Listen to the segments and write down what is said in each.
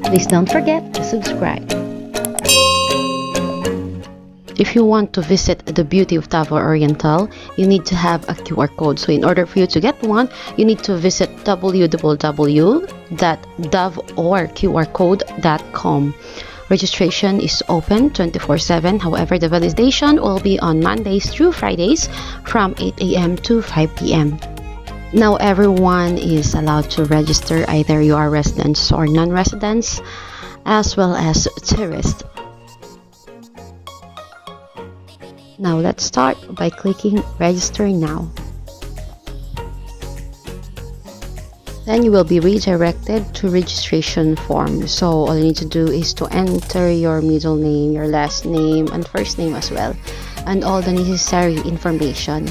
Please don't forget to subscribe. If you want to visit the beauty of Davao Oriental, you need to have a QR code. So in order for you to get one, you need to visit www.davorqrcode.com. Registration is open 24/7. However, the validation will be on Mondays through Fridays from 8 a.m. to 5 p.m. Now everyone is allowed to register, either you are residents or non-residents, as well as tourists. Now let's start by clicking register now. Then you will be redirected to registration form. So all you need to do is to enter your middle name, your last name, and first name as well, and all the necessary information.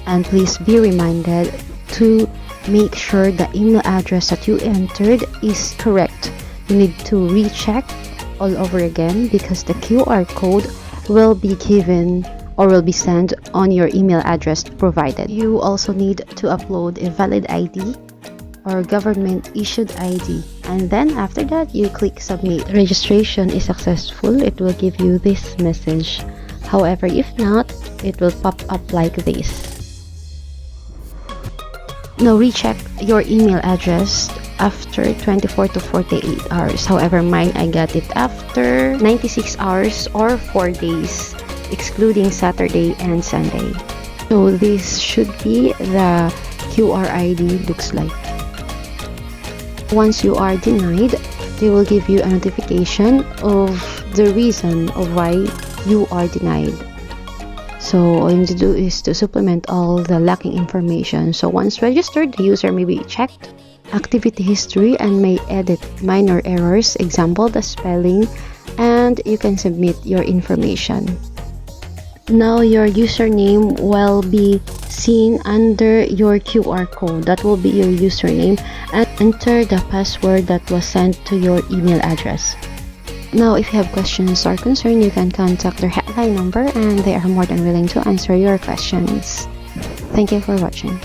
And please be reminded to make sure the email address that you entered is correct. You need to recheck all over again because the QR code will be given or will be sent on your email address provided. You also need to upload a valid ID or government issued ID, and then after that you click submit. Registration is successful. It will give you this message. However, if not, it will pop up like this. Now recheck your email address after 24 to 48 hours. However, mine, I got it after 96 hours or 4 days, excluding Saturday and Sunday. So this should be the QR ID looks like. Once you are denied, they will give you a notification of the reason of why you are denied. So all you need to do is to supplement all the lacking information. So once registered, the user may be checked activity history and may edit minor errors, example the spelling, and you can submit your information. Now your username will be seen under your QR code. That will be your username, and enter the password that was sent to your email address. Now if you have questions or concern, you can contact their hotline number and they are more than willing to answer your questions. Thank you for watching.